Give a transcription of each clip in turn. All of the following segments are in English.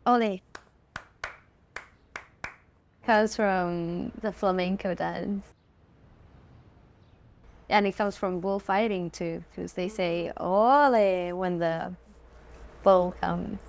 Ole comes from the flamenco dance. And it comes from bullfighting too, because they say ole when the bull comes.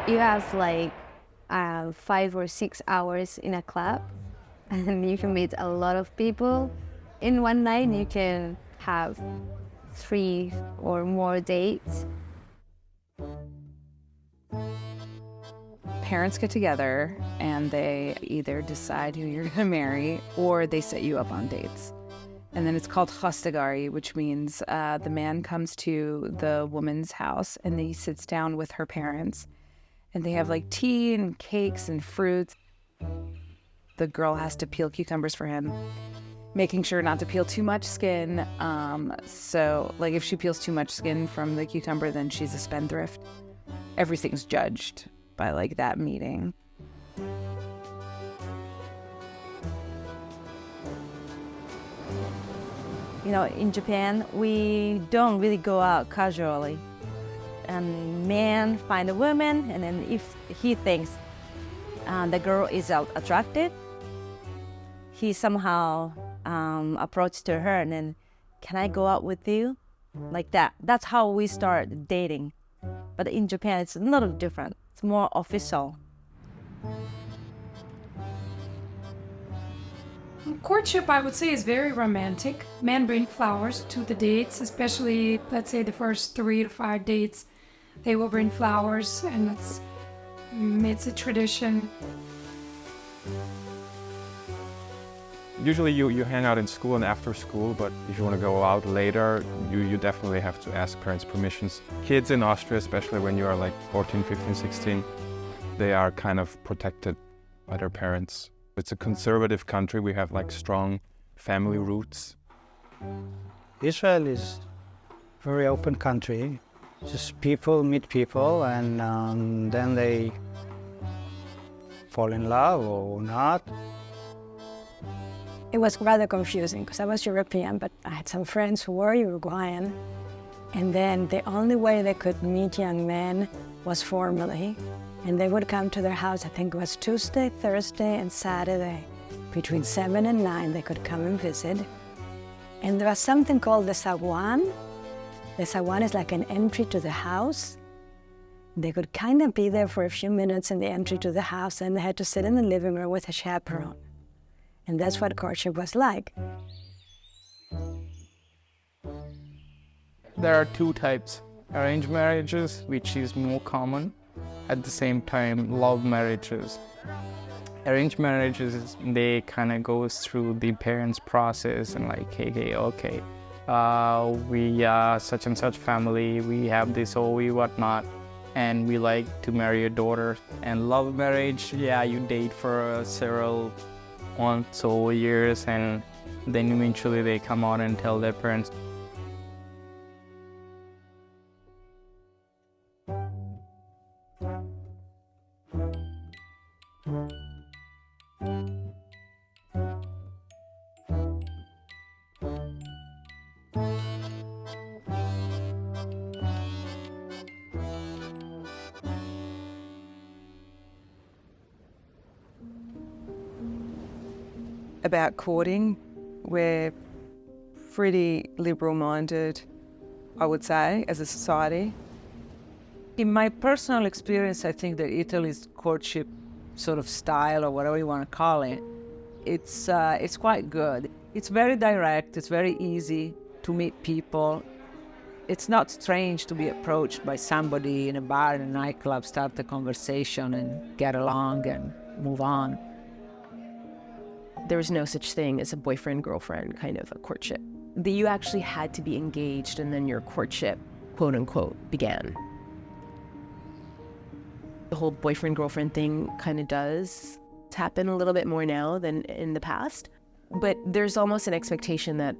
You have like 5 or 6 hours in a club, and you can meet a lot of people. In one night, you can have 3 or more dates. Parents get together and they either decide who you're going to marry or they set you up on dates. And then it's called chastagari, which means the man comes to the woman's house and he sits down with her parents. And they have like tea and cakes and fruits. The girl has to peel cucumbers for him, making sure not to peel too much skin. So like if she peels too much skin from the cucumber, then she's a spendthrift. Everything's judged by like that meeting. You know, in Japan, we don't really go out casually. And man find a woman, and then if he thinks the girl is attracted, he somehow approached to her and then, can I go out with you? Like that. That's how we start dating. But in Japan, it's a little different. It's more official. Courtship, I would say, is very romantic. Men bring flowers to the dates, especially, let's say, the first 3 to 5 dates. They will bring flowers, and it's a tradition. Usually you hang out in school and after school, but if you want to go out later, you definitely have to ask parents' permissions. Kids in Austria, especially when you are like 14, 15, 16, they are kind of protected by their parents. It's a conservative country. We have like strong family roots. Israel is a very open country. Just people meet people and then they fall in love or not. It was rather confusing because I was European, but I had some friends who were Uruguayan. And then the only way they could meet young men was formally. And they would come to their house, I think it was Tuesday, Thursday, and Saturday. Between 7 and 9, they could come and visit. And there was something called the zaguán. The zaguán is like an entry to the house. They could kind of be there for a few minutes in the entry to the house, and they had to sit in the living room with a chaperone. And that's what courtship was like. There are 2 types. Arranged marriages, which is more common. At the same time, love marriages. Arranged marriages, they kind of goes through the parents' process and like, hey, okay, we are such and such family, we have this OE, whatnot, and we like to marry your daughter. And love marriage, yeah, you date for several months or years, and then eventually they come out and tell their parents. About courting, we're pretty liberal-minded, I would say, as a society. In my personal experience, I think that Italy's courtship sort of style, or whatever you want to call it, it's quite good. It's very direct, it's very easy to meet people. It's not strange to be approached by somebody in a bar, in a nightclub, start a conversation and get along and move on. There was no such thing as a boyfriend-girlfriend kind of a courtship. That you actually had to be engaged and then your courtship, quote-unquote, began. The whole boyfriend-girlfriend thing kind of does happen a little bit more now than in the past. But there's almost an expectation that,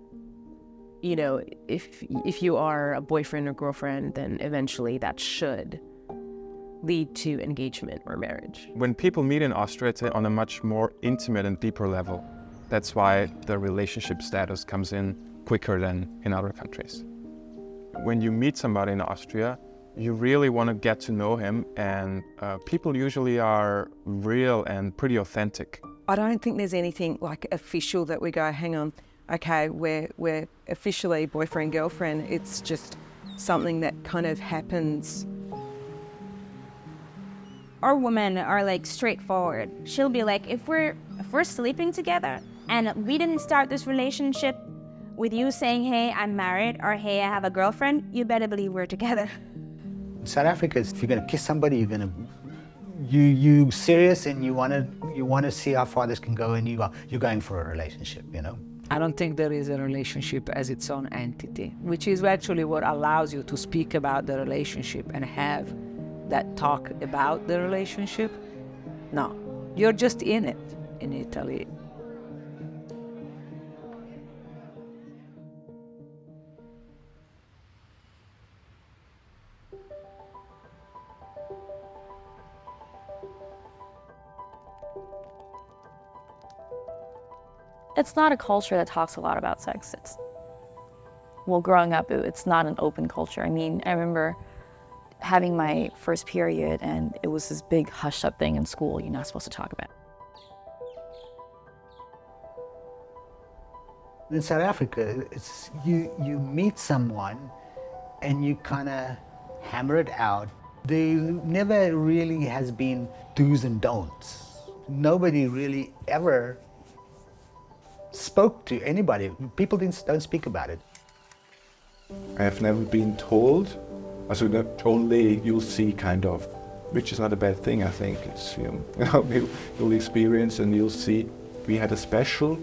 you know, if you are a boyfriend or girlfriend, then eventually that should lead to engagement or marriage. When people meet in Austria, it's on a much more intimate and deeper level. That's why the relationship status comes in quicker than in other countries. When you meet somebody in Austria, you really want to get to know him, and people usually are real and pretty authentic. I don't think there's anything like official that we go, hang on, okay, we're officially boyfriend, girlfriend. It's just something that kind of happens. Our women are like straightforward. She'll be like, if we're sleeping together and we didn't start this relationship with you saying, hey, I'm married, or hey, I have a girlfriend, you better believe we're together. In South Africa, if you're gonna kiss somebody, you serious and you wanna see how far this can go, and you're going for a relationship, you know. I don't think there is a relationship as its own entity, which is actually what allows you to speak about the relationship and have that talk about the relationship. No, you're just in it in Italy. It's not a culture that talks a lot about sex. Growing up, it's not an open culture. I mean, I remember having my first period, and it was this big hush up thing in school you're not supposed to talk about. In South Africa, it's you meet someone and you kind of hammer it out. There never really has been do's and don'ts. Nobody really ever spoke to anybody. People don't speak about it. I have never been told. Also, that only you'll see kind of, which is not a bad thing, I think. It's, you'll experience and you'll see. We had a special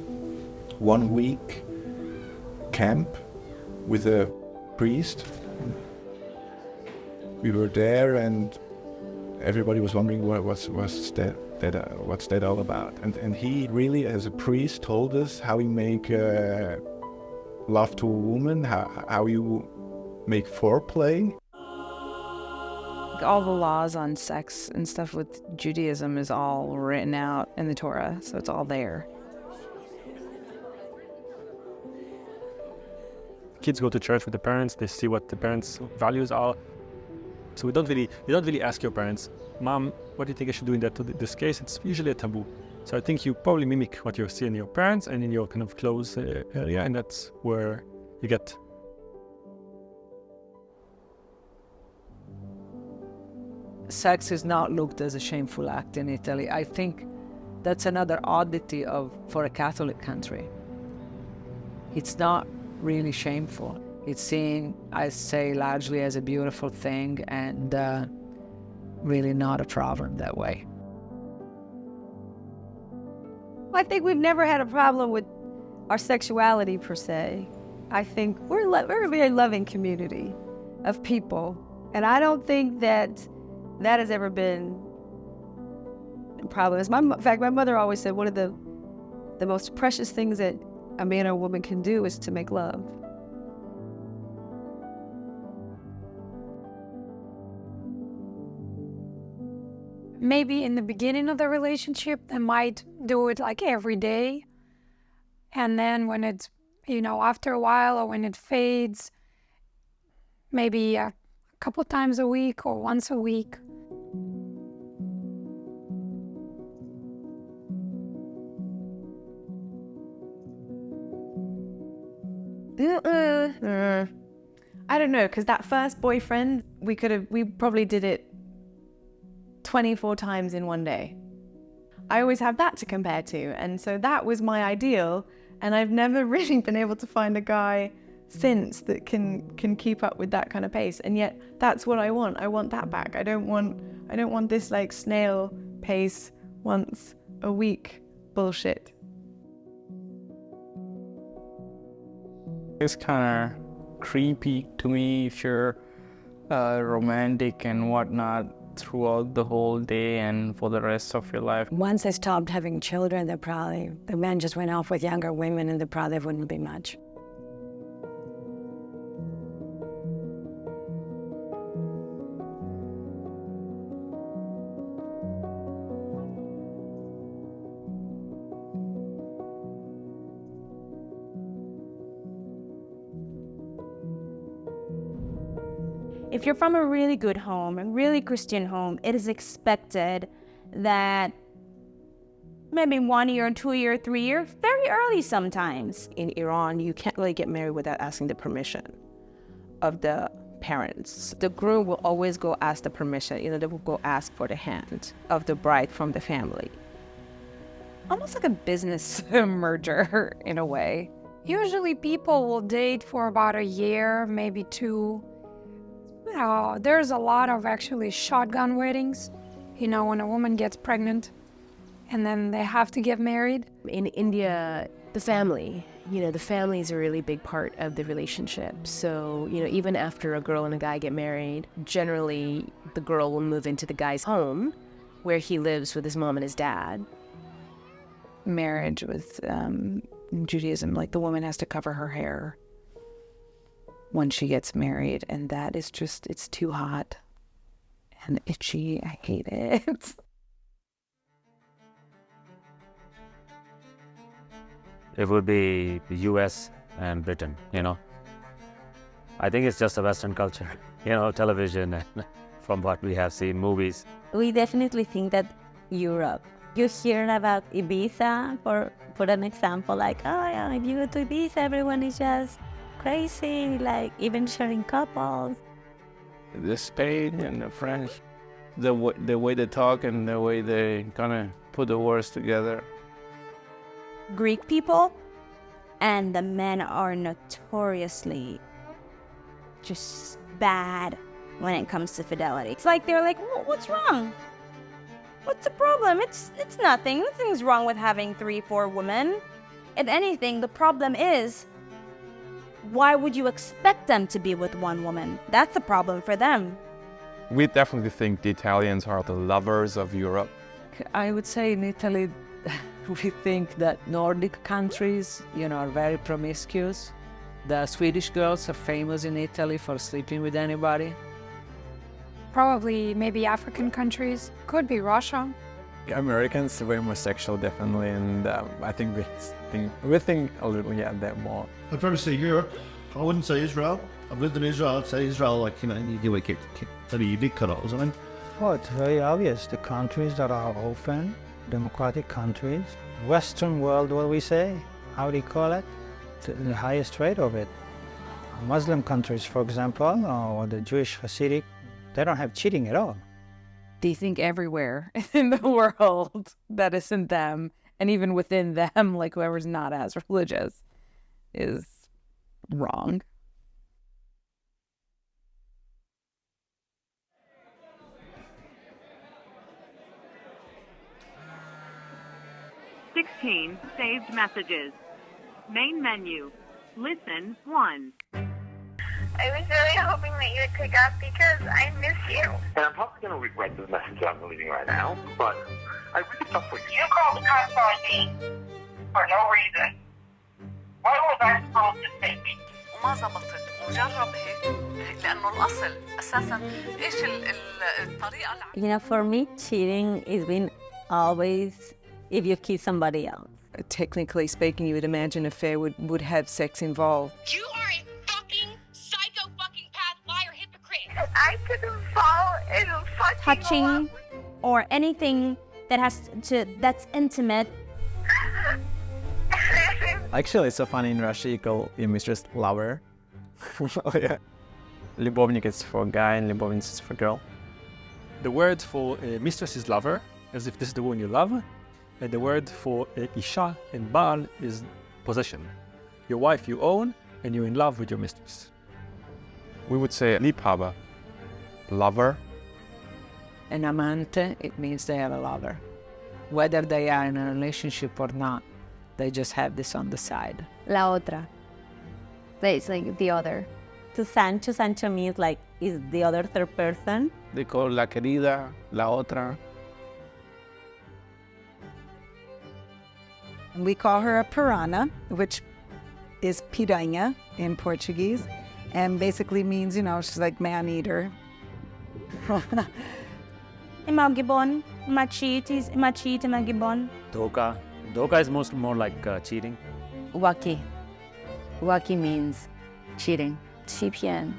1 week camp with a priest. We were there and everybody was wondering what's that all about. And he really, as a priest, told us how you make love to a woman, how you make foreplay. All the laws on sex and stuff with Judaism is all written out in the Torah, so it's all there. Kids go to church with the parents, they see what the parents' values are. So you don't really ask your parents, Mom, what do you think I should do in this case? It's usually a taboo. So I think you probably mimic what you see in your parents and in your kind of close area, and that's where you get. Sex is not looked as a shameful act in Italy. I think that's another oddity for a Catholic country. It's not really shameful. It's seen, I say, largely as a beautiful thing and really not a problem that way. I think we've never had a problem with our sexuality per se. I think we're a very loving community of people, and I don't think that has ever been a problem. In fact, my mother always said one of the most precious things that a man or a woman can do is to make love. Maybe in the beginning of the relationship, they might do it like every day. And then when it's, after a while or when it fades, maybe a couple times a week or once a week. I don't know, because that first boyfriend, we probably did it 24 times in one day. I always have that to compare to, and so that was my ideal, and I've never really been able to find a guy since that can keep up with that kind of pace, and yet that's what I want. I want that back. I don't want this like snail pace once a week bullshit. It's kind of creepy to me if you're romantic and whatnot. throughout the whole day and for the rest of your life. Once they stopped having children, the men just went off with younger women and there probably wouldn't be much. If you're from a really good home, a really Christian home, it is expected that maybe 1 year, 2 year, 3 year, very early sometimes. In Iran, you can't really get married without asking the permission of the parents. The groom will always go ask the permission, they will go ask for the hand of the bride from the family. Almost like a business merger in a way. Usually people will date for about a year, maybe 2. There's a lot of actually shotgun weddings, when a woman gets pregnant and then they have to get married. In India, the family is a really big part of the relationship. So, even after a girl and a guy get married, generally the girl will move into the guy's home where he lives with his mom and his dad. Marriage with Judaism, like the woman has to cover her hair when she gets married, and that is just, it's too hot and itchy. I hate it. It would be the US and Britain, I think it's just a Western culture, television and from what we have seen, movies. We definitely think that Europe. You hear about Ibiza, for an example, like, oh yeah, if you go to Ibiza, everyone is just crazy, like even sharing couples. The Spain and the French, the way they talk and the way they kind of put the words together. Greek people, and the men are notoriously just bad when it comes to fidelity. It's like they're like, what's wrong? What's the problem? It's nothing. Nothing's wrong with having 3-4 women. If anything, the problem is, why would you expect them to be with one woman? That's a problem for them. We definitely think the Italians are the lovers of Europe. I would say in Italy, we think that Nordic countries, are very promiscuous. The Swedish girls are famous in Italy for sleeping with anybody. Probably maybe African countries, could be Russia. Americans are very more sexual, definitely, and I think we think a little, that more. I'd probably say Europe. I wouldn't say Israel. I've lived in Israel. I'd say Israel, you would get cut off or something. Oh, it's very obvious. The countries that are open, democratic countries, Western world, what we say, how do you call it? The highest rate of it. Muslim countries, for example, or the Jewish Hasidic, they don't have cheating at all. They think everywhere in the world that isn't them, and even within them, like whoever's not as religious, is wrong. Saved messages. Main menu. Listen 1. I was really hoping that you would pick up because I miss you. And I'm probably going to regret the message I'm leaving right now, but I really felt for you. You called the cops on me for no reason. What was I supposed to say? وما زبطت وجرب هيك لأنه الأصل أساسا إيش الطريقة For me, cheating has been always if you kiss somebody else. Technically speaking, you would imagine a affair would have sex involved. You are a fucking psycho fucking path liar hypocrite. I didn't fall in a fucking Touching or anything that's intimate. Actually, it's so funny in Russia, you call your mistress lover. Oh yeah. Любовник is for guy and любовница is for girl. The word for mistress is lover, as if this is the woman you love. And the word for isha and baal is possession. Your wife you own, and you're in love with your mistress. We would say liebhaber, lover. An amante, it means they have a lover. Whether they are in a relationship or not, they just have this on the side. La otra. It's like the other. To Sancho means like is the other third person. They call la querida, la otra. We call her a piranha, which is piranha in Portuguese, and basically means, she's like man-eater. Imagibon, machite, magibon. Dhoka. Dhoka is more like cheating. Waki. Waki means cheating. 欺骗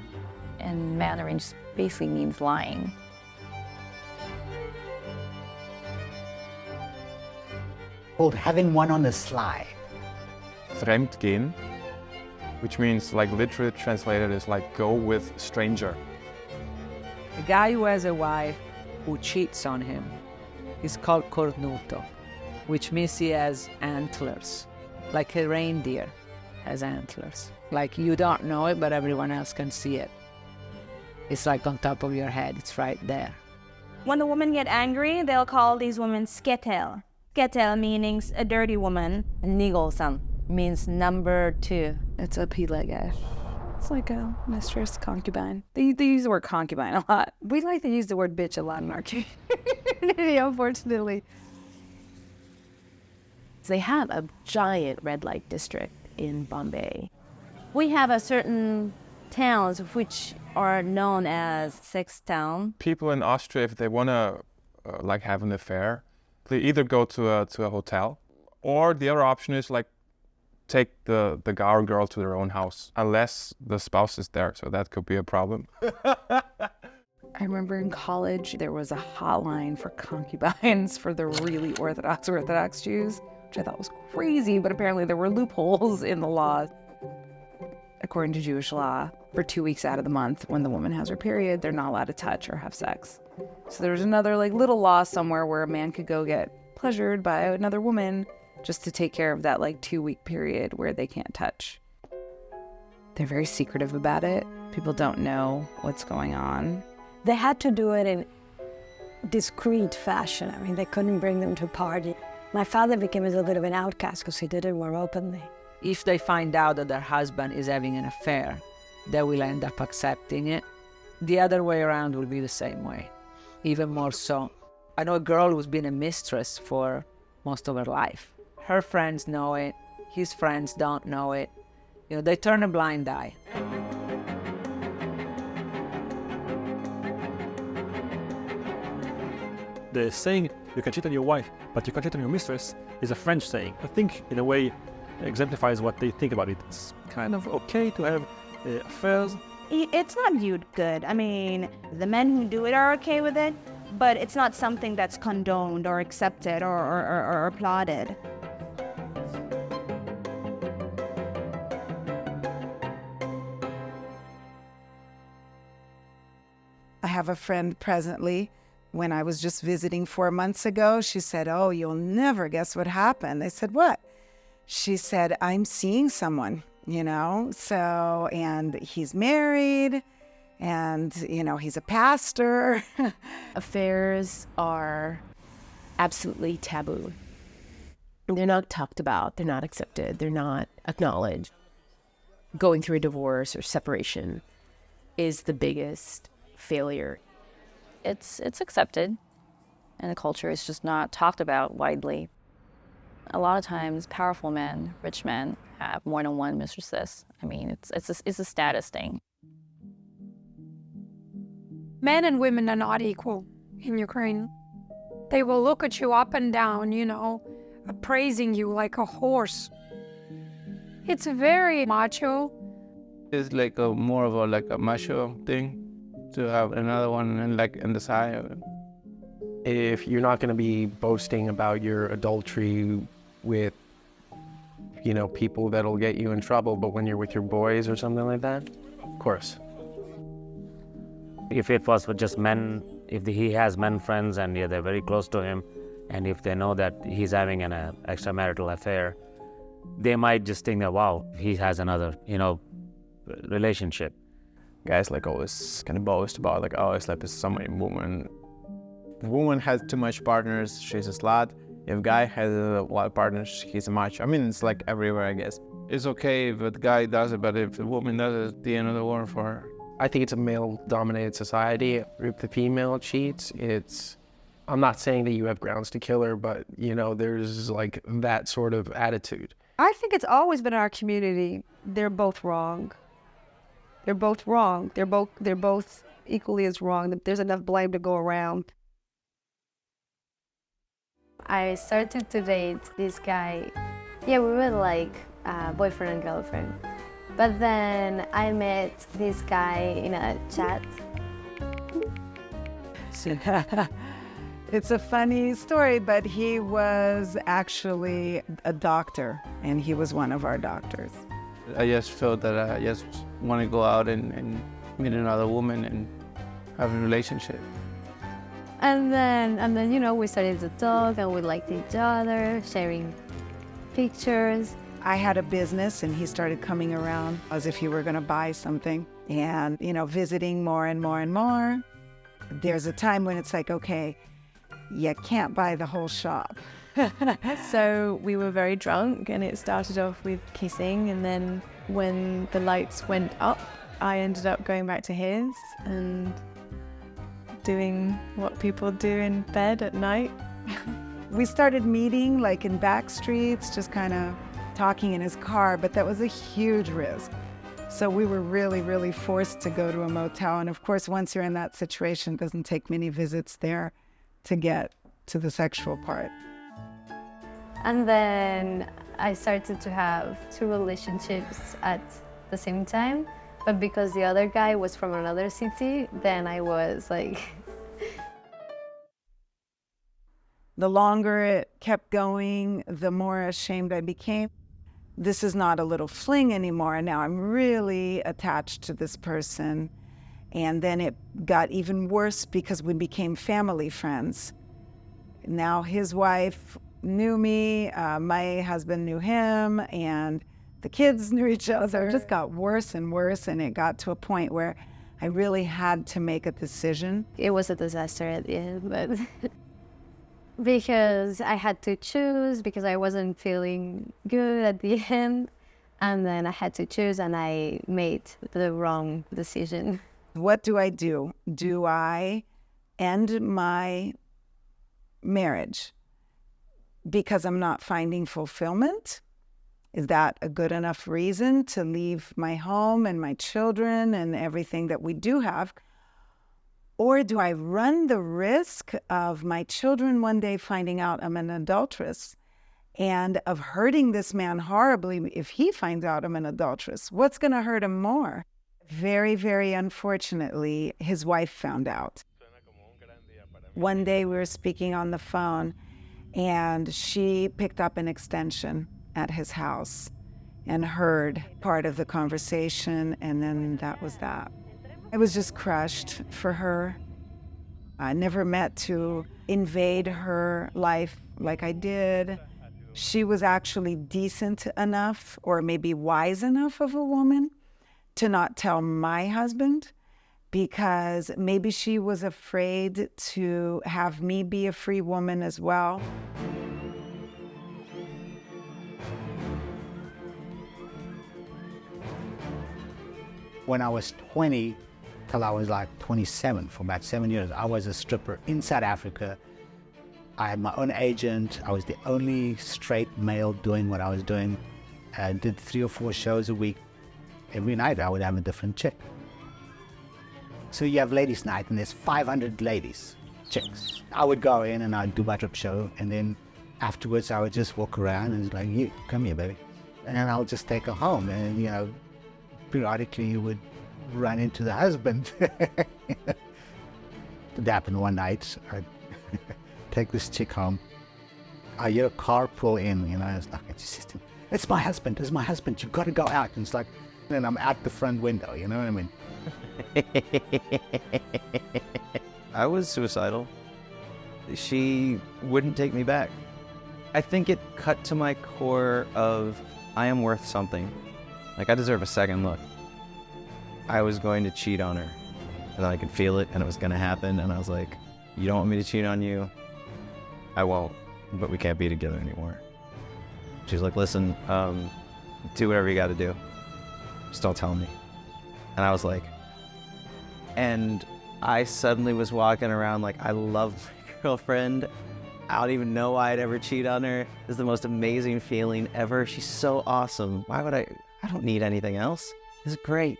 in Mandarin just basically means lying. Called having one on the sly. Fremdgehen, which means like literally translated is like go with stranger. A guy who has a wife who cheats on him is called cornuto, which means he has antlers, like a reindeer has antlers. Like you don't know it, but everyone else can see it. It's like on top of your head, it's right there. When the women get angry, they'll call these women sketel. Sketel meaning a dirty woman. Nigolsan means number 2. It's a pilegesh. It's like a mistress, concubine. They use the word concubine a lot. We like to use the word bitch a lot in our community, unfortunately. They have a giant red light district in Bombay. We have a certain towns which are known as sex town. People in Austria, if they want to like have an affair, they either go to a hotel, or the other option is like take the guy or girl to their own house, unless the spouse is there, so that could be a problem. I remember in college there was a hotline for concubines for the really Orthodox Jews, which I thought was crazy, but apparently there were loopholes in the law. According to Jewish law, for 2 weeks out of the month, when the woman has her period, they're not allowed to touch or have sex. So there's another like little law somewhere where a man could go get pleasured by another woman just to take care of that like 2-week period where they can't touch. They're very secretive about it. People don't know what's going on. They had to do it in discreet fashion. I mean, they couldn't bring them to a party. My father became a little bit of an outcast because he did it more openly. If they find out that their husband is having an affair, they will end up accepting it. The other way around will be the same way, even more so. I know a girl who's been a mistress for most of her life. Her friends know it, his friends don't know it. They turn a blind eye. The saying, you can cheat on your wife, but you can't cheat on your mistress, is a French saying. I think, in a way, exemplifies what they think about it. It's kind of okay to have affairs. It's not viewed good. I mean, the men who do it are okay with it, but it's not something that's condoned or accepted or applauded. I have a friend presently. When I was just visiting 4 months ago, she said, "Oh, you'll never guess what happened." I said, "What?" She said, "I'm seeing someone, and he's married, and, he's a pastor." Affairs are absolutely taboo. They're not talked about, they're not accepted, they're not acknowledged. Going through a divorce or separation is the biggest failure. It's accepted, and the culture is just not talked about widely. A lot of times, powerful men, rich men, have more than one mistresses. I mean, it's a status thing. Men and women are not equal in Ukraine. They will look at you up and down, praising you like a horse. It's very macho. It's like more of a macho thing to have another one in the side. If you're not going to be boasting about your adultery with, people that'll get you in trouble, but when you're with your boys or something like that, of course. If it was for just men, if he has men friends and they're very close to him, and if they know that he's having an extramarital affair, they might just think that, wow, he has another, relationship. Guys always kind of boast about oh, I slept with so many women. If a woman has too much partners, she's a slut. If a guy has a lot of partners, he's a macho. I mean, it's everywhere, I guess. It's okay if a guy does it, but if the woman does it, it's the end of the world for her. I think it's a male-dominated society. If the female cheats, I'm not saying that you have grounds to kill her, but, you know, there's like that sort of attitude. I think it's always been our community. They're both wrong. They're both wrong. They're both equally as wrong. There's enough blame to go around. I started to date this guy. Yeah, we were like boyfriend and girlfriend. But then I met this guy in a chat. It's a funny story, but he was actually a doctor, and he was one of our doctors. I just felt that I just want to go out and meet another woman and have a relationship. And then, you know, we started to talk and we liked each other, sharing pictures. I had a business and he started coming around as if he were going to buy something and, you know, visiting more and more and more. There's a time when it's like, okay, you can't buy the whole shop. So we were very drunk and it started off with kissing, and then when the lights went up, I ended up going back to his and doing what people do in bed at night. We started meeting like in back streets, just kind of talking in his car, but that was a huge risk. So we were really, really forced to go to a motel. And of course, once you're in that situation, it doesn't take many visits there to get to the sexual part. And then I started to have 2 relationships at the same time. But because the other guy was from another city, then I was like... The longer it kept going, the more ashamed I became. This is not a little fling anymore. Now I'm really attached to this person. And then it got even worse because we became family friends. Now his wife knew me, my husband knew him, and the kids knew each other. It just got worse and worse, and it got to a point where I really had to make a decision. It was a disaster at the end, but because I had to choose, because I wasn't feeling good at the end, and then I had to choose, and I made the wrong decision. What do? Do I end my marriage because I'm not finding fulfillment? Is that a good enough reason to leave my home and my children and everything that we do have? Or do I run the risk of my children one day finding out I'm an adulteress and of hurting this man horribly if he finds out I'm an adulteress? What's going to hurt him more? Very, very unfortunately, his wife found out. One day we were speaking on the phone and she picked up an extension at his house and heard part of the conversation, and then that was that. I was just crushed for her. I never meant to invade her life like I did. She was actually decent enough, or maybe wise enough of a woman, to not tell my husband, because maybe she was afraid to have me be a free woman as well. When I was 20 till I was like 27, for about 7 years, I was a stripper in South Africa. I had my own agent. I was the only straight male doing what I was doing. I did 3 or 4 shows a week. Every night I would have a different chick. So you have ladies' night and there's 500 ladies, chicks. I would go in and I'd do my strip show, and then afterwards I would just walk around and it's like, you, come here, baby. And then I'll just take her home, and you know, periodically you would run into the husband. It happened one night. I take this chick home. I hear a car pull in, you know, it's like, it's my husband, you gotta go out. And it's like, then I'm at the front window, you know what I mean? I was suicidal. She wouldn't take me back. I think it cut to my core of, I am worth something. Like, I deserve a second look. I was going to cheat on her, and I could feel it, and it was going to happen, and I was like, you don't want me to cheat on you? I won't, but we can't be together anymore. She's like, listen, do whatever you got to do. Just don't tell me. And I was like, And I suddenly was walking around like, I love my girlfriend. I don't even know why I'd ever cheat on her. This is the most amazing feeling ever. She's so awesome. Why would I don't need anything else. This is great.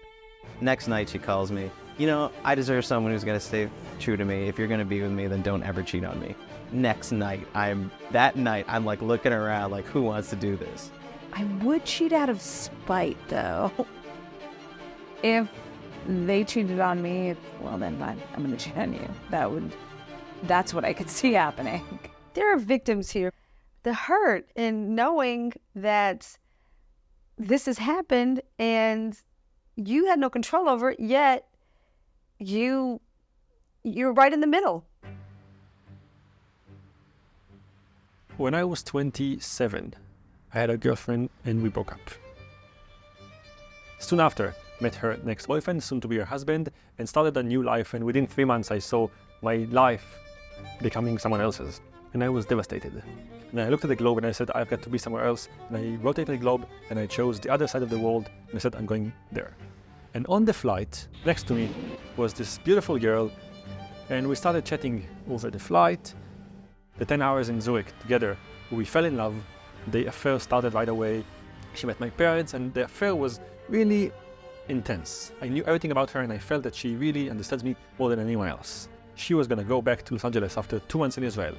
Next night she calls me. You know, I deserve someone who's gonna stay true to me. If you're gonna be with me, then don't ever cheat on me. Next night, I'm like looking around like, who wants to do this? I would cheat out of spite, though. If they cheated on me, well then fine, I'm gonna cheat on you. That's what I could see happening. There are victims here. The hurt in knowing that this has happened and you had no control over it, yet you're right in the middle. When I was 27, I had a girlfriend and we broke up. Soon after, met her next boyfriend, soon to be her husband, and started a new life. And within 3 months, I saw my life becoming someone else's. And I was devastated. And I looked at the globe and I said, I've got to be somewhere else. And I rotated the globe and I chose the other side of the world. And I said, I'm going there. And on the flight, next to me was this beautiful girl. And we started chatting over the flight. The 10 hours in Zurich together, we fell in love. The affair started right away. She met my parents and the affair was really intense. I knew everything about her and I felt that she really understands me more than anyone else. She was gonna go back to Los Angeles after 2 months in Israel.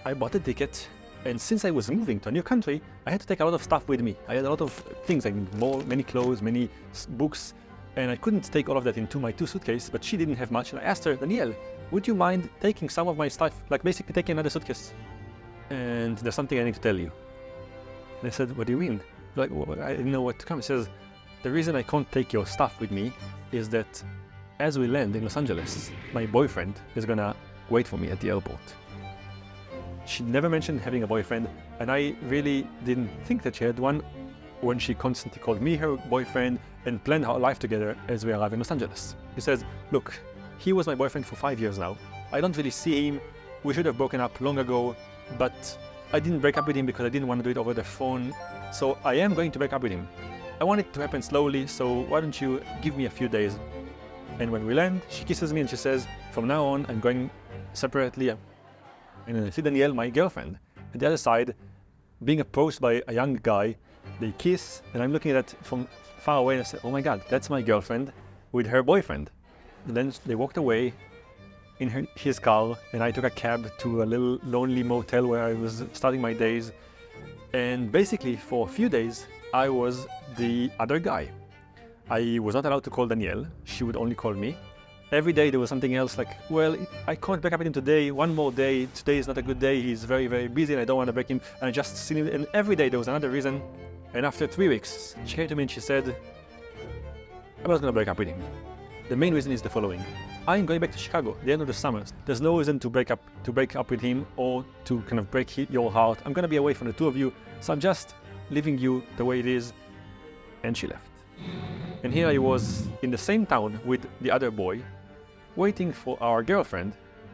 I bought a ticket, and since I was moving to a new country, I had to take a lot of stuff with me. I had a lot of things, like many clothes, many books, and I couldn't take all of that into my 2 suitcases, but she didn't have much, and I asked her, Danielle, would you mind taking some of my stuff, like basically taking another suitcase? And there's something I need to tell you. And I said, what do you mean? Like, well, I didn't know what to come. She says, the reason I can't take your stuff with me is that as we land in Los Angeles, my boyfriend is gonna wait for me at the airport. She never mentioned having a boyfriend, and I really didn't think that she had one when she constantly called me her boyfriend and planned our life together as we arrived in Los Angeles. She says, look, he was my boyfriend for 5 years now. I don't really see him. We should have broken up long ago, but I didn't break up with him because I didn't want to do it over the phone. So I am going to break up with him. I want it to happen slowly, so why don't you give me a few days? And when we land, she kisses me and she says, from now on, I'm going separately. And I see Danielle, my girlfriend, at the other side, being approached by a young guy. They kiss, and I'm looking at it from far away, and I say, oh my God, that's my girlfriend with her boyfriend. And then they walked away in his car, and I took a cab to a little lonely motel where I was starting my days. And basically, for a few days, I was the other guy. I was not allowed to call Danielle. She would only call me. Every day there was something else, like, well, I can't break up with him today, one more day, today is not a good day, he's very, very busy and I don't want to break him, and I just see him, and every day there was another reason. And after 3 weeks, she came to me and she said, I'm not going to break up with him. The main reason is the following. I'm going back to Chicago at the end of the summer. There's no reason to break up with him or to kind of break your heart. I'm going to be away from the two of you, so I'm just leaving you the way it is. And she left. And here I was in the same town with the other boy, waiting for our girlfriend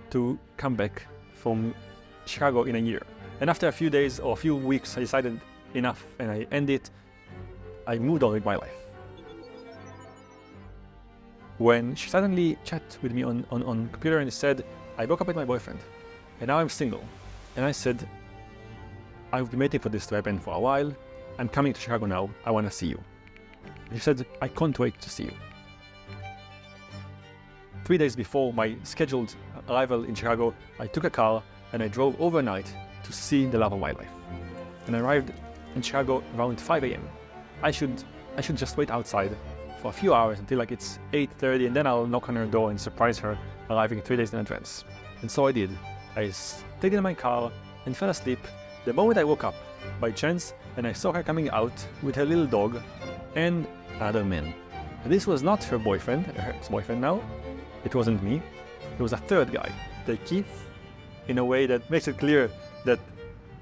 to come back from Chicago in a year. And after a few days or a few weeks, I decided enough and I ended. I moved on with my life. When she suddenly chatted with me on computer and said, I broke up with my boyfriend and now I'm single. And I said, I've been waiting for this to happen for a while. I'm coming to Chicago now. I want to see you. She said, I can't wait to see you. 3 days before my scheduled arrival in Chicago, I took a car and I drove overnight to see the love of my life. And I arrived in Chicago around 5 a.m. I should just wait outside for a few hours until like it's 8:30, and then I'll knock on her door and surprise her arriving 3 days in advance. And so I did. I stayed in my car and fell asleep the moment I woke up by chance, and I saw her coming out with her little dog and another man. This was not her boyfriend, her ex-boyfriend now. It wasn't me. It was a third guy. They kiss in a way that makes it clear that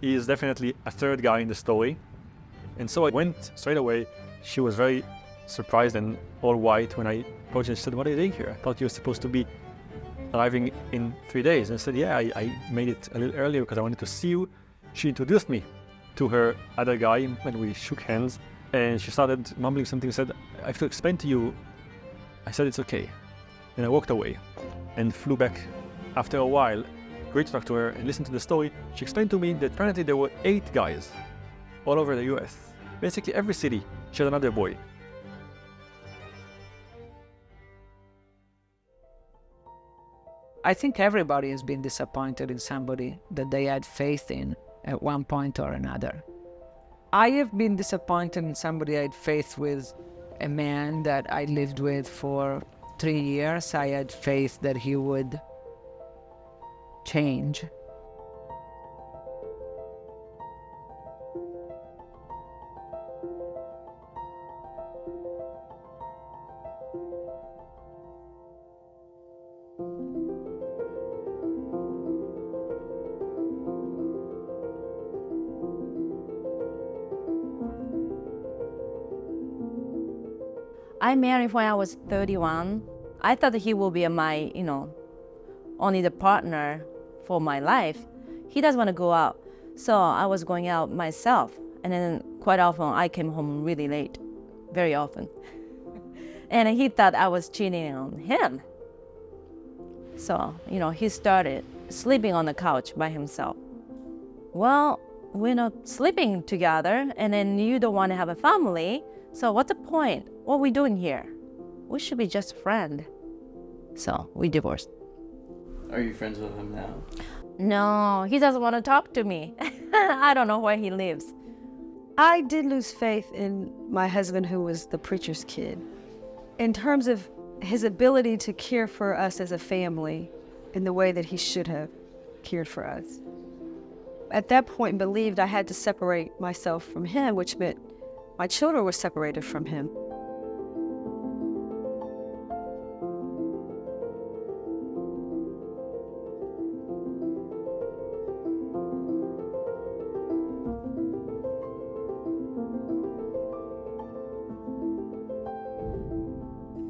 he is definitely a third guy in the story. And so I went straight away. She was very surprised and all white when I approached her. She said, what are you doing here? I thought you were supposed to be arriving in 3 days. And I said, yeah, I made it a little earlier because I wanted to see you. She introduced me to her other guy and we shook hands. And she started mumbling something, said, I have to explain to you. I said, it's okay. and I walked away and flew back. After a while, agreed to talk to her and listen to the story. She explained to me that apparently there were 8 guys all over the US. Basically every city, she had another boy. I think everybody has been disappointed in somebody that they had faith in at one point or another. I have been disappointed in somebody I had faith with, a man that I lived with for 3 years. I had faith that he would change. I married when I was 31. I thought he will be my, only the partner for my life. He doesn't want to go out. So I was going out myself. And then quite often I came home really late, very often. And he thought I was cheating on him. So, he started sleeping on the couch by himself. Well, we're not sleeping together, and then you don't want to have a family. So what's the point? What are we doing here? We should be just friends. So we divorced. Are you friends with him now? No, he doesn't want to talk to me. I don't know where he lives. I did lose faith in my husband, who was the preacher's kid, in terms of his ability to care for us as a family in the way that he should have cared for us. At that point, believed I had to separate myself from him, which meant my children were separated from him.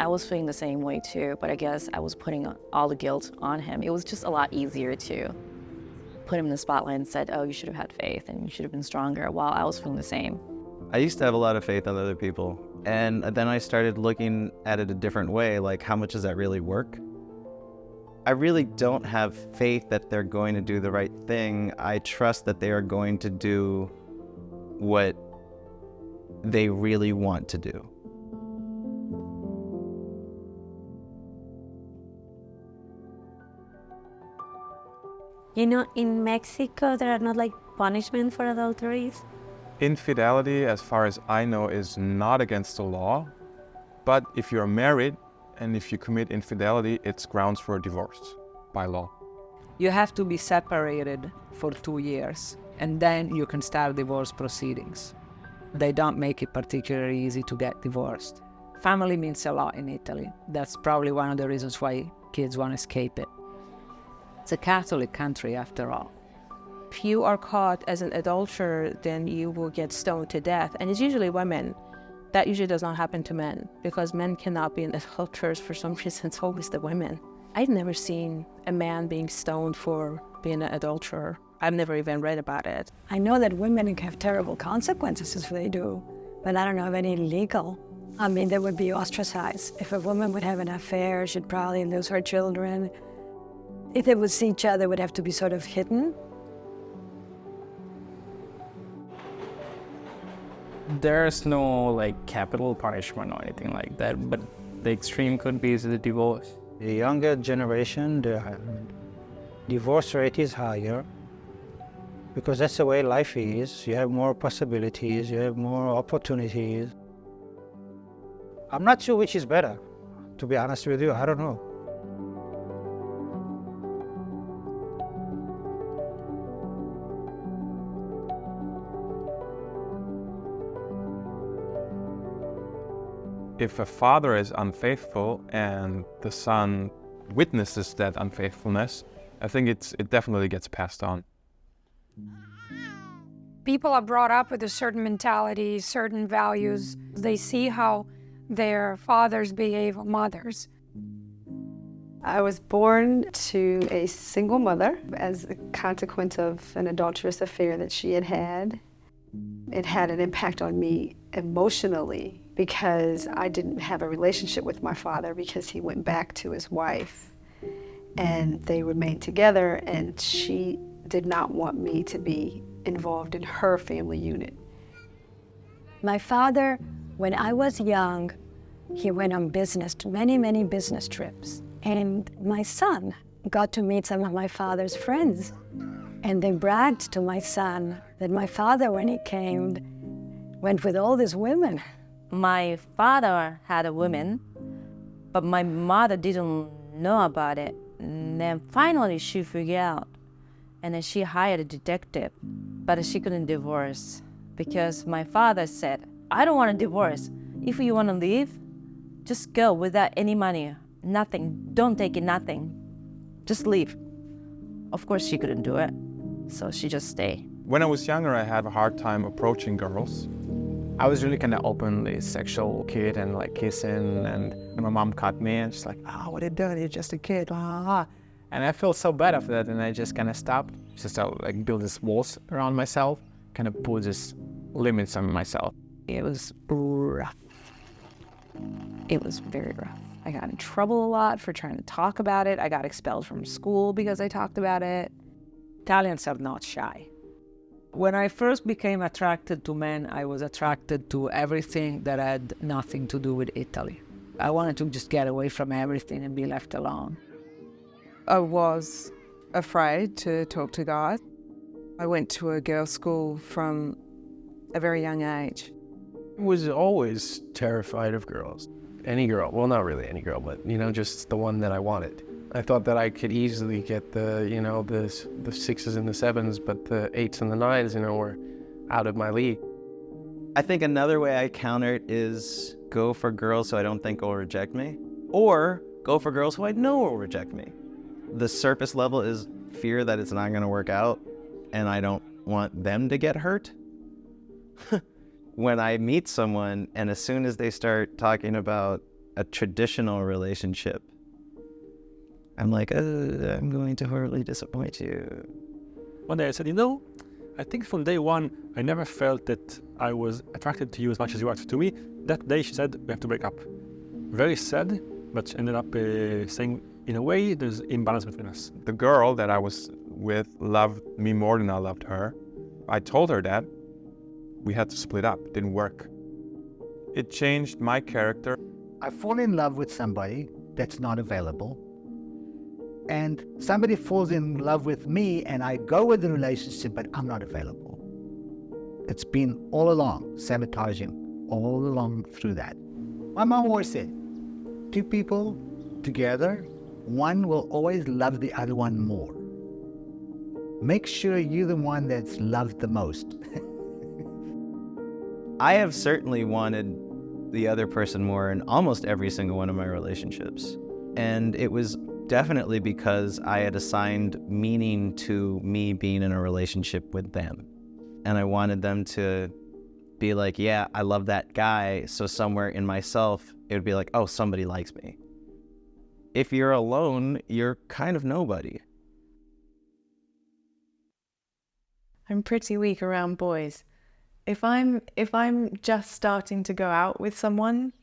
I was feeling the same way too, but I guess I was putting all the guilt on him. It was just a lot easier to put him in the spotlight and said, oh, you should have had faith and you should have been stronger, while I was feeling the same. I used to have a lot of faith on other people, and then I started looking at it a different way, like how much does that really work? I really don't have faith that they're going to do the right thing. I trust that they are going to do what they really want to do. In Mexico, there are not punishment for adulteries. Infidelity, as far as I know, is not against the law. But if you're married and if you commit infidelity, it's grounds for divorce by law. You have to be separated for 2 years, and then you can start divorce proceedings. They don't make it particularly easy to get divorced. Family means a lot in Italy. That's probably one of the reasons why kids want to escape it. It's a Catholic country, after all. If you are caught as an adulterer, then you will get stoned to death. And it's usually women. That usually does not happen to men, because men cannot be adulterers for some reason. It's always the women. I've never seen a man being stoned for being an adulterer. I've never even read about it. I know that women have terrible consequences if they do, but I don't know of any legal. They would be ostracized. If a woman would have an affair, she'd probably lose her children. If they would see each other, it would have to be sort of hidden. There's no capital punishment or anything like that, but the extreme could be the divorce. The younger generation, the divorce rate is higher because that's the way life is. You have more possibilities, you have more opportunities. I'm not sure which is better, to be honest with you. I don't know. If a father is unfaithful and the son witnesses that unfaithfulness, I think it definitely gets passed on. People are brought up with a certain mentality, certain values. They see how their fathers behave or mothers. I was born to a single mother as a consequence of an adulterous affair that she had had. It had an impact on me emotionally, because I didn't have a relationship with my father because he went back to his wife and they remained together, and she did not want me to be involved in her family unit. My father, when I was young, he went on many business trips. And my son got to meet some of my father's friends. And they bragged to my son that my father, when he came, went with all these women. My father had a woman, but my mother didn't know about it. And then finally she figured out, and then she hired a detective, but she couldn't divorce because my father said, I don't want to divorce. If you want to leave, just go without any money, nothing, don't take it, nothing, just leave. Of course she couldn't do it, so she just stayed. When I was younger, I had a hard time approaching girls. I was really kind of openly sexual kid and like kissing, and my mom caught me and she's like, oh, what are you doing? You're just a kid, blah, blah, blah. And I felt so bad after that, and I just kind of stopped. Just like build these walls around myself, kind of put these limits on myself. It was rough. It was very rough. I got in trouble a lot for trying to talk about it. I got expelled from school because I talked about it. Italians are not shy. When I first became attracted to men, I was attracted to everything that had nothing to do with Italy. I wanted to just get away from everything and be left alone. I was afraid to talk to guys. I went to a girls' school from a very young age. I was always terrified of girls. Any girl, well, not really any girl, but, just the one that I wanted. I thought that I could easily get the 6s and the 7s, but the 8s and the 9s, were out of my league. I think another way I counter it is go for girls who I don't think will reject me, or go for girls who I know will reject me. The surface level is fear that it's not going to work out, and I don't want them to get hurt. When I meet someone, and as soon as they start talking about a traditional relationship, I'm like, I'm going to horribly disappoint you. One day I said, I think from day one, I never felt that I was attracted to you as much as you are to me. That day she said, we have to break up. Very sad, but she ended up saying, in a way, there's imbalance between us. The girl that I was with loved me more than I loved her. I told her that. We had to split up. It didn't work. It changed my character. I fall in love with somebody that's not available, and somebody falls in love with me and I go with the relationship, but I'm not available. It's been all along sabotaging, all along through that. My mom always said, two people together, one will always love the other one more. Make sure you're the one that's loved the most. I have certainly wanted the other person more in almost every single one of my relationships. And it was definitely because I had assigned meaning to me being in a relationship with them. And I wanted them to be like, yeah, I love that guy. So somewhere in myself, it would be like, oh, somebody likes me. If you're alone, you're kind of nobody. I'm pretty weak around boys. If I'm just starting to go out with someone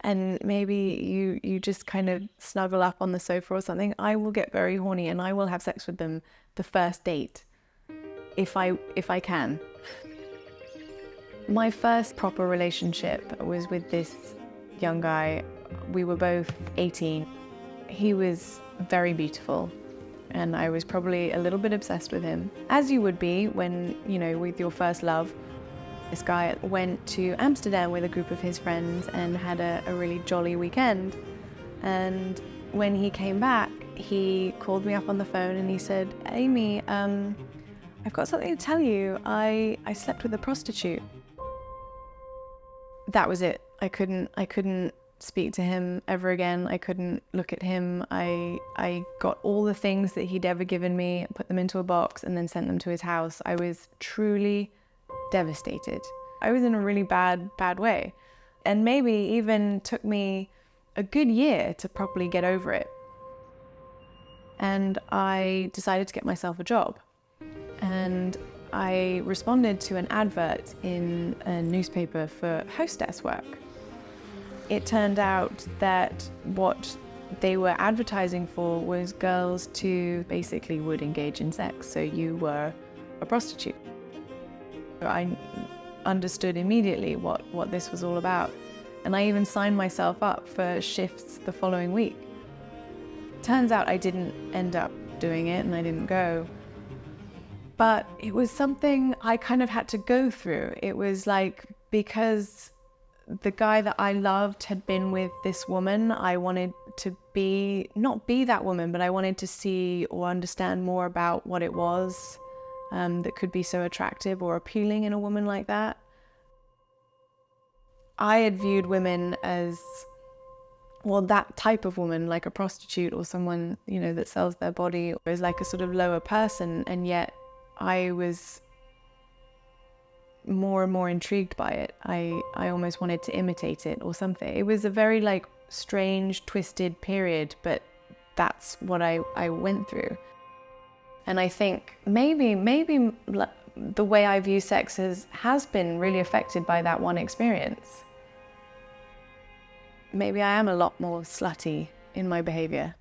and maybe you just kind of snuggle up on the sofa or something, I will get very horny and I will have sex with them the first date if I can. My first proper relationship was with this young guy. We were both 18. He was very beautiful and I was probably a little bit obsessed with him, as you would be when, with your first love. This guy went to Amsterdam with a group of his friends and had a really jolly weekend. And when he came back, he called me up on the phone and he said, Amy, I've got something to tell you. I slept with a prostitute. That was it. I couldn't speak to him ever again. I couldn't look at him. I got all the things that he'd ever given me, put them into a box and then sent them to his house. I was truly devastated. I was in a really bad way. And maybe even took me a good year to properly get over it. And I decided to get myself a job. And I responded to an advert in a newspaper for hostess work. it turned out that what they were advertising for was girls who basically would engage in sex. So you were a prostitute. I understood immediately what this was all about. And I even signed myself up for shifts the following week. Turns out I didn't end up doing it and I didn't go. But it was something I kind of had to go through. It was like, because the guy that I loved had been with this woman, I wanted to not be that woman, but I wanted to see or understand more about what it was that could be so attractive or appealing in a woman like that. I had viewed women as, well, that type of woman, like a prostitute or someone, you know, that sells their body, as like a sort of lower person, and yet I was more and more intrigued by it. I almost wanted to imitate it or something. It was a very like strange, twisted period, but that's what I went through. And I think maybe the way I view sex has been really affected by that one experience. Maybe I am a lot more slutty in my behavior.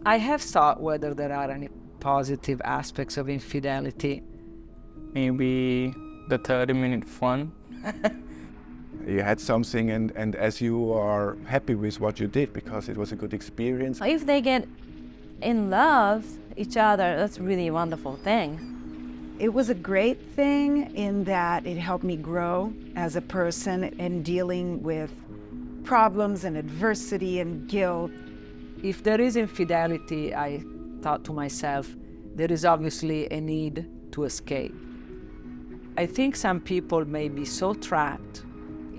I have thought whether there are any positive aspects of infidelity. Maybe the 30-minute fun. You had something and as you are happy with what you did because it was a good experience. If they get in love each other, that's really a wonderful thing. It was a great thing in that it helped me grow as a person in dealing with problems and adversity and guilt. If there is infidelity, I thought to myself, there is obviously a need to escape. I think some people may be so trapped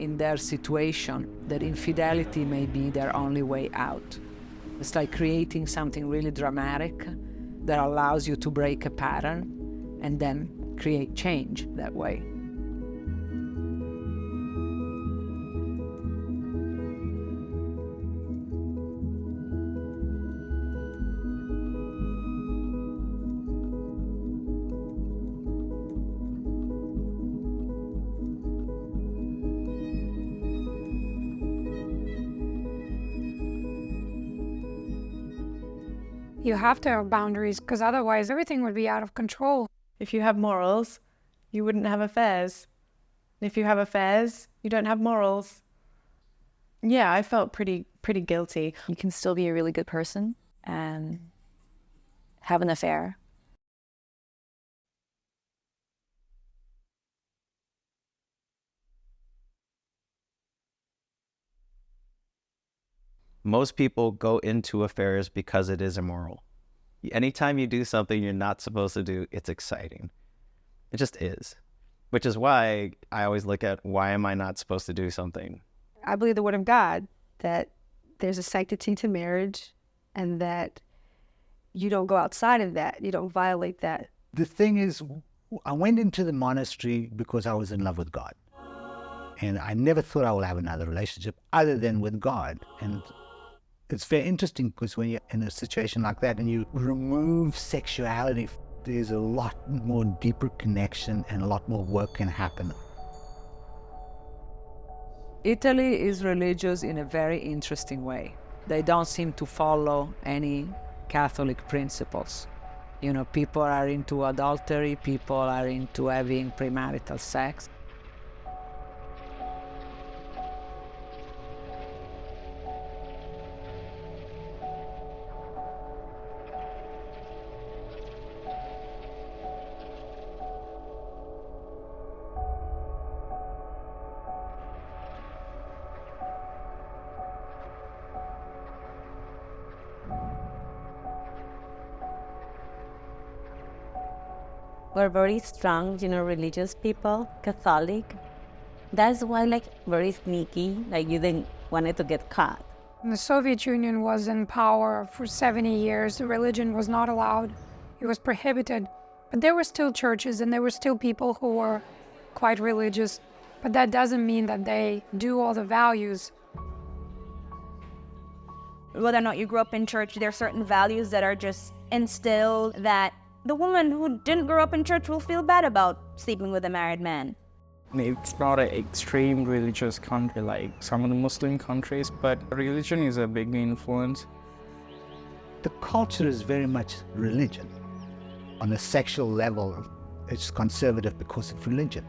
in their situation that infidelity may be their only way out. It's like creating something really dramatic that allows you to break a pattern and then create change that way. You have to have boundaries because otherwise everything would be out of control. If you have morals, you wouldn't have affairs. If you have affairs, you don't have morals. Yeah, I felt pretty guilty. You can still be a really good person and have an affair. Most people go into affairs because it is immoral. Anytime you do something you're not supposed to do, it's exciting. It just is. Which is why I always look at, why am I not supposed to do something? I believe the word of God, that there's a sanctity to marriage and that you don't go outside of that. You don't violate that. The thing is, I went into the monastery because I was in love with God. And I never thought I would have another relationship other than with God. And it's very interesting because when you're in a situation like that and you remove sexuality, there's a lot more deeper connection and a lot more work can happen. Italy is religious in a very interesting way. They don't seem to follow any Catholic principles. You know, people are into adultery, people are into having premarital sex. We're very strong, religious people, Catholic. That's why, very sneaky, you didn't want it to get caught. When the Soviet Union was in power for 70 years, religion was not allowed. It was prohibited. But there were still churches and there were still people who were quite religious, but that doesn't mean that they do all the values. Whether or not you grew up in church, there are certain values that are just instilled that the woman who didn't grow up in church will feel bad about sleeping with a married man. It's not an extreme religious country like some of the Muslim countries, but religion is a big influence. The culture is very much religion. On a sexual level, it's conservative because of religion.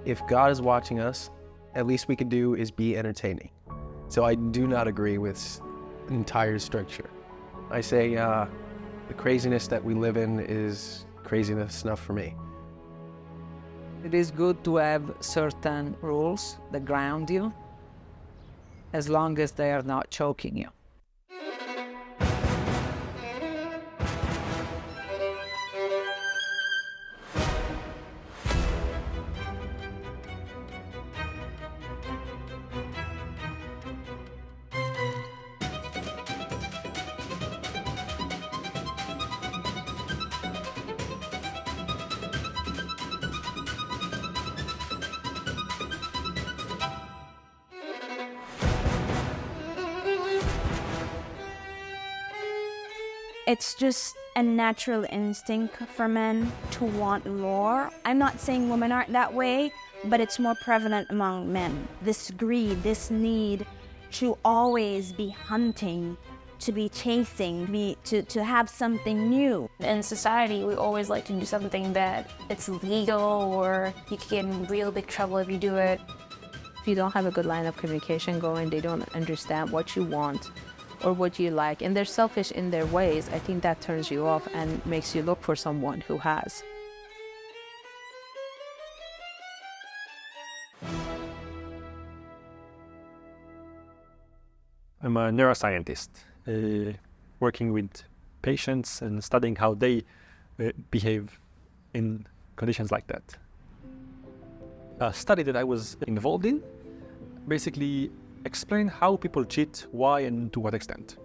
If God is watching us, at least we can do is be entertaining. So I do not agree with entire structure. I say the craziness that we live in is craziness enough for me. It is good to have certain rules that ground you, as long as they are not choking you. It's just a natural instinct for men to want more. I'm not saying women aren't that way, but it's more prevalent among men. This greed, this need to always be hunting, to be chasing, to have something new. In society, we always like to do something that it's legal or you can get in real big trouble if you do it. If you don't have a good line of communication going, they don't understand what you want or what you like, and they're selfish in their ways, I think that turns you off and makes you look for someone who has. I'm a neuroscientist, working with patients and studying how they behave in conditions like that. A study that I was involved in basically explained how people cheat, why and to what extent.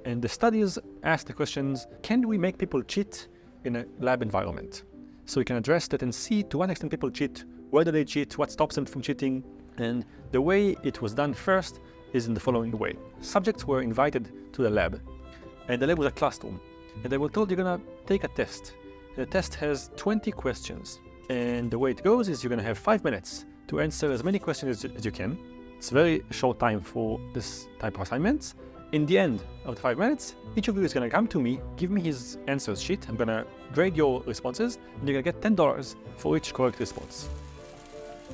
And the studies asked the questions, can we make people cheat in a lab environment? So we can address that and see to what extent people cheat, why do they cheat, what stops them from cheating. And the way it was done first is in the following way. Subjects were invited to the lab, and the lab was a classroom. And they were told you're gonna take a test. The test has 20 questions. And the way it goes is you're gonna have 5 minutes to answer as many questions as you can. It's a very short time for this type of assignments. In the end of the 5 minutes, each of you is gonna come to me, give me his answers sheet. I'm gonna grade your responses, and you're gonna get $10 for each correct response.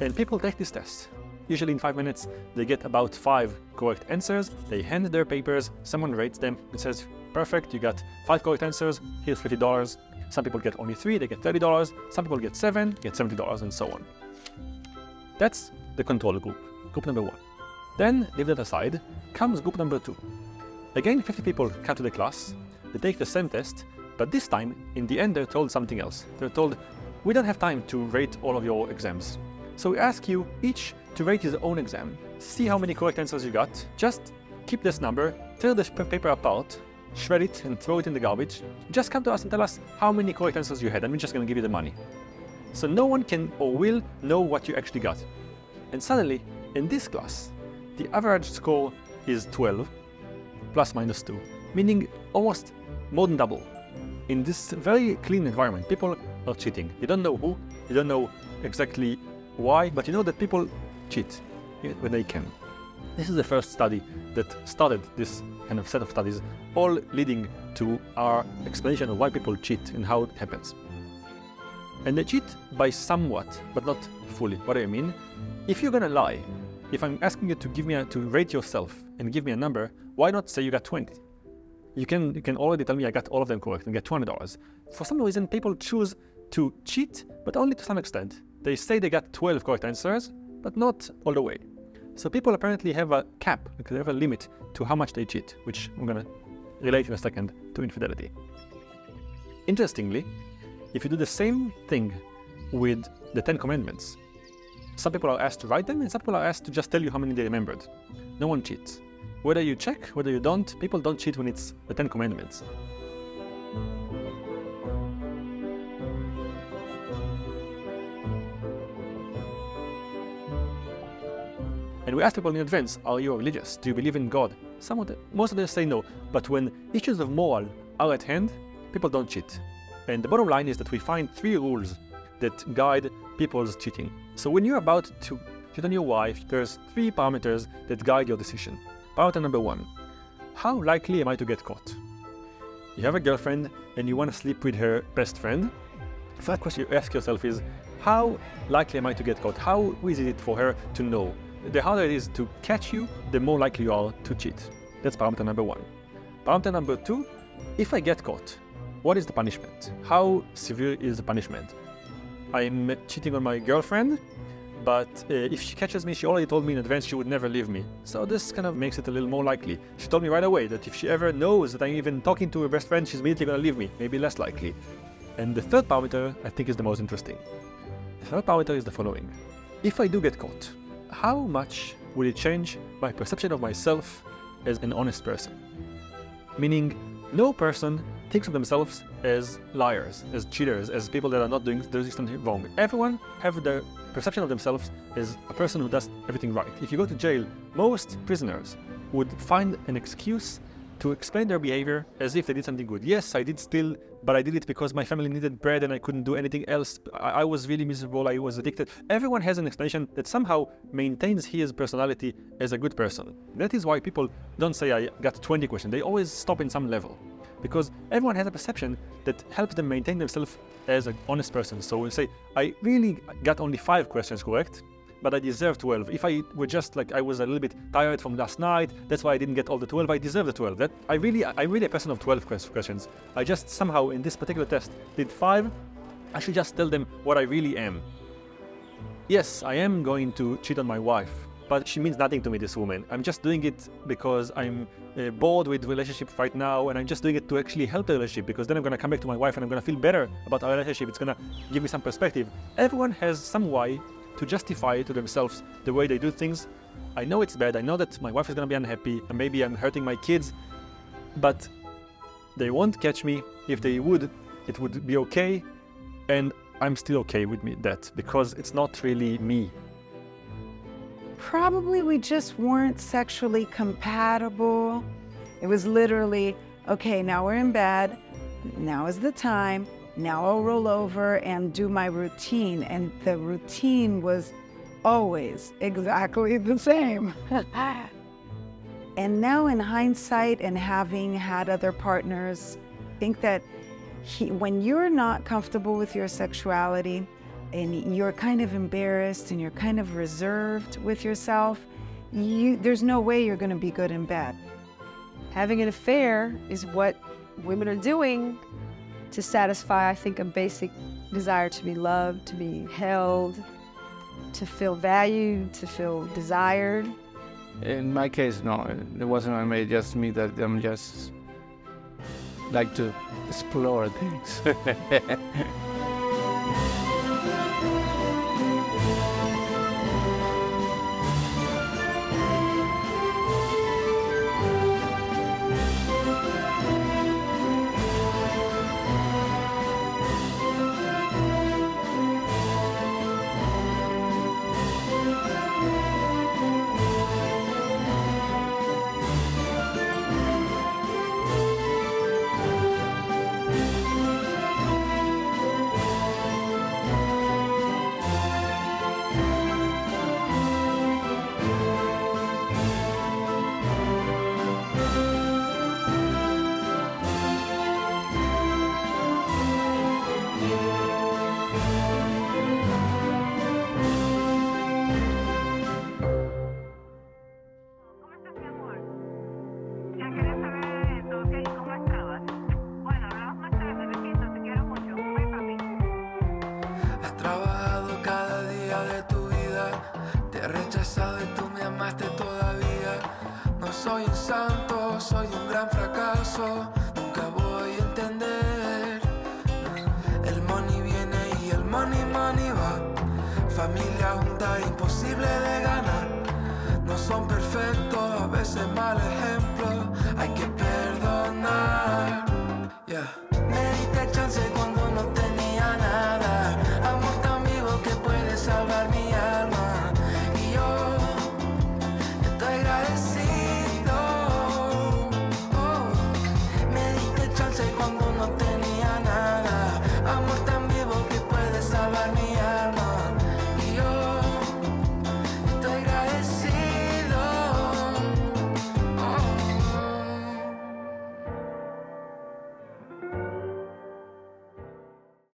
And people take this test. Usually in 5 minutes, they get about 5 correct answers. They hand their papers, someone rates them, and says, perfect, you got 5 correct answers, here's $50. Some people get only 3, they get $30. Some people get 7, get $70, and so on. That's the control group. Group number 1. Then, leave that aside, comes group number 2. Again, 50 people come to the class, they take the same test, but this time, in the end, they're told something else. They're told, we don't have time to rate all of your exams. So we ask you each to rate his own exam. See how many correct answers you got. Just keep this number, tear the paper apart, shred it and throw it in the garbage. Just come to us and tell us how many correct answers you had, and we're just gonna give you the money. So no one can or will know what you actually got. And suddenly, in this class, the average score is 12, plus minus 2, meaning almost more than double. In this very clean environment, people are cheating. You don't know who, you don't know exactly why, but you know that people cheat when they can. This is the first study that started this kind of set of studies, all leading to our explanation of why people cheat and how it happens. And they cheat by somewhat, but not fully. What do I mean? If you're gonna lie, if I'm asking you to rate yourself and give me a number, why not say you got 20? You can already tell me I got all of them correct and get $200. For some reason, people choose to cheat, but only to some extent. They say they got 12 correct answers, but not all the way. So people apparently have a cap, they have a limit to how much they cheat, which I'm gonna relate in a second to infidelity. Interestingly, if you do the same thing with the 10 Commandments, some people are asked to write them and some people are asked to just tell you how many they remembered. No one cheats. Whether you check, whether you don't, people don't cheat when it's the 10 Commandments. And we ask people in advance, are you religious? Do you believe in God? Most of them say no. But when issues of moral are at hand, people don't cheat. And the bottom line is that we find 3 rules that guide people's cheating. So when you're about to cheat on your wife, there's 3 parameters that guide your decision. Parameter number 1, how likely am I to get caught? You have a girlfriend and you want to sleep with her best friend. The first question you ask yourself is, how likely am I to get caught? How easy is it for her to know? The harder it is to catch you, the more likely you are to cheat. That's parameter number 1. Parameter number 2, if I get caught, what is the punishment? How severe is the punishment? I'm cheating on my girlfriend, but if she catches me, she already told me in advance she would never leave me. So this kind of makes it a little more likely. She told me right away that if she ever knows that I'm even talking to her best friend, she's immediately going to leave me, maybe less likely. And the third parameter, I think, is the most interesting. The third parameter is the following. If I do get caught, how much will it change my perception of myself as an honest person? Meaning, no person thinks of themselves as liars, as cheaters, as people that are not doing something wrong. Everyone have their perception of themselves as a person who does everything right. If you go to jail, most prisoners would find an excuse to explain their behavior as if they did something good. Yes, I did steal, but I did it because my family needed bread and I couldn't do anything else. I was really miserable, I was addicted. Everyone has an explanation that somehow maintains his personality as a good person. That is why people don't say I got 20 questions. They always stop in some level. Because everyone has a perception that helps them maintain themselves as an honest person. So we'll say, I really got only 5 questions correct, but I deserve 12. If I were just like I was a little bit tired from last night, that's why I didn't get all the 12, I deserve the 12. I'm really a person of 12 questions. I just somehow in this particular test did 5. I should just tell them what I really am. Yes, I am going to cheat on my wife, but she means nothing to me, this woman. I'm just doing it because I'm bored with relationship right now, and I'm just doing it to actually help the relationship, because then I'm going to come back to my wife and I'm going to feel better about our relationship. It's going to give me some perspective. Everyone has some way to justify to themselves the way they do things. I know it's bad, I know that my wife is going to be unhappy, and maybe I'm hurting my kids, but they won't catch me. If they would, it would be okay, and I'm still okay with that, because it's not really me. Probably we just weren't sexually compatible. It was literally, okay, now we're in bed, now is the time, now I'll roll over and do my routine. And the routine was always exactly the same. And now in hindsight and having had other partners, I think that when you're not comfortable with your sexuality and you're kind of embarrassed and you're kind of reserved with yourself, there's no way you're going to be good in bed. Having an affair is what women are doing to satisfy, I think, a basic desire to be loved, to be held, to feel valued, to feel desired. In my case, no, it wasn't on me, just me that I'm just like to explore things. Soy un santo, soy un gran fracaso. eso nunca voy a entender. El money viene y el money va. Familia junta, imposible de ganar. No son perfectos, a veces mal ejemplo. Hay que esperar.